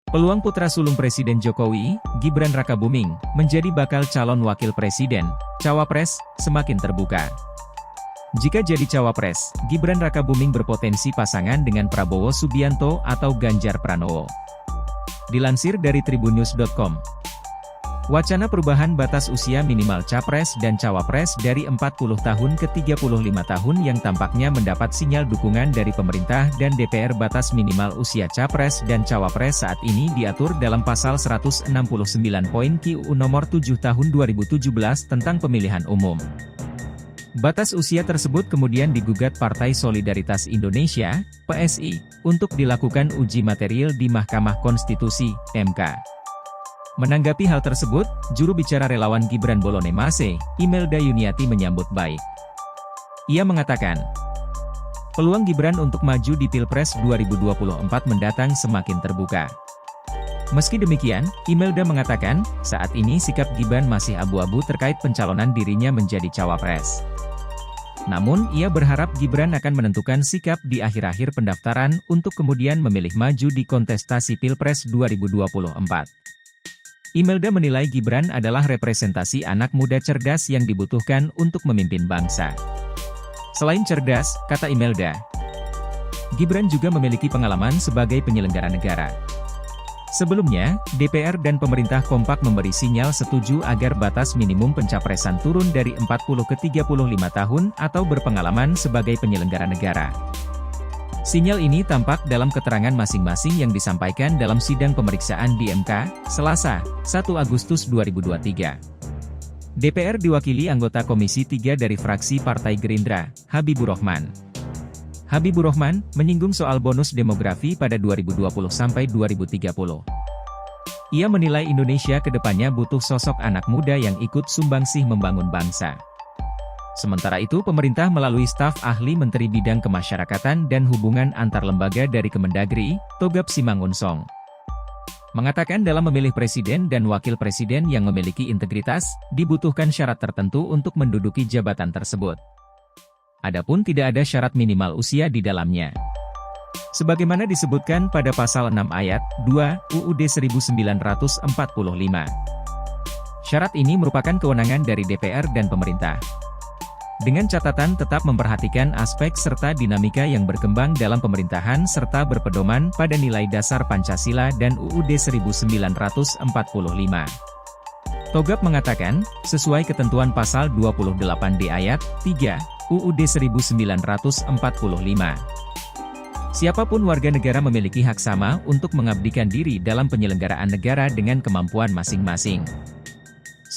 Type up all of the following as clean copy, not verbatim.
Peluang putra sulung Presiden Jokowi, Gibran Rakabuming, menjadi bakal calon wakil presiden, cawapres, semakin terbuka. Jika jadi cawapres, Gibran Rakabuming berpotensi pasangan dengan Prabowo Subianto atau Ganjar Pranowo. Dilansir dari tribunnews.com. Wacana perubahan batas usia minimal capres dan cawapres dari 40 tahun ke 35 tahun yang tampaknya mendapat sinyal dukungan dari pemerintah dan DPR. Batas minimal usia capres dan cawapres saat ini diatur dalam Pasal 169 poin KUU Nomor 7 Tahun 2017 tentang Pemilihan Umum. Batas usia tersebut kemudian digugat Partai Solidaritas Indonesia, PSI, untuk dilakukan uji material di Mahkamah Konstitusi, MK. Menanggapi hal tersebut, juru bicara relawan Gibran Bolonemase, Imelda Yuniati menyambut baik. Ia mengatakan, peluang Gibran untuk maju di Pilpres 2024 mendatang semakin terbuka. Meski demikian, Imelda mengatakan, saat ini sikap Gibran masih abu-abu terkait pencalonan dirinya menjadi cawapres. Namun, ia berharap Gibran akan menentukan sikap di akhir-akhir pendaftaran untuk kemudian memilih maju di kontestasi Pilpres 2024. Imelda menilai Gibran adalah representasi anak muda cerdas yang dibutuhkan untuk memimpin bangsa. Selain cerdas, kata Imelda, Gibran juga memiliki pengalaman sebagai penyelenggara negara. Sebelumnya, DPR dan pemerintah kompak memberi sinyal setuju agar batas minimum pencapresan turun dari 40 ke 35 tahun atau berpengalaman sebagai penyelenggara negara. Sinyal ini tampak dalam keterangan masing-masing yang disampaikan dalam sidang pemeriksaan di MK, Selasa, 1 Agustus 2023. DPR diwakili anggota Komisi 3 dari fraksi Partai Gerindra, Habibur Rahman. Habibur Rahman menyinggung soal bonus demografi pada 2020-2030. Ia menilai Indonesia ke depannya butuh sosok anak muda yang ikut sumbangsih membangun bangsa. Sementara itu pemerintah melalui staf ahli Menteri Bidang Kemasyarakatan dan Hubungan Antar Lembaga dari Kemendagri, Togap Simangunsong, mengatakan dalam memilih presiden dan wakil presiden yang memiliki integritas, dibutuhkan syarat tertentu untuk menduduki jabatan tersebut. Adapun tidak ada syarat minimal usia di dalamnya. Sebagaimana disebutkan pada Pasal 6 Ayat 2 UUD 1945. Syarat ini merupakan kewenangan dari DPR dan pemerintah. Dengan catatan tetap memperhatikan aspek serta dinamika yang berkembang dalam pemerintahan serta berpedoman pada nilai dasar Pancasila dan UUD 1945. Togap mengatakan, sesuai ketentuan Pasal 28D Ayat 3, UUD 1945. Siapapun warga negara memiliki hak sama untuk mengabdikan diri dalam penyelenggaraan negara dengan kemampuan masing-masing.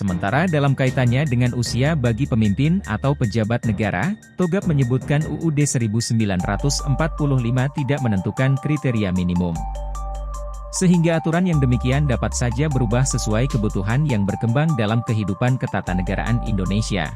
Sementara dalam kaitannya dengan usia bagi pemimpin atau pejabat negara, Togap menyebutkan UUD 1945 tidak menentukan kriteria minimum. Sehingga aturan yang demikian dapat saja berubah sesuai kebutuhan yang berkembang dalam kehidupan ketatanegaraan Indonesia.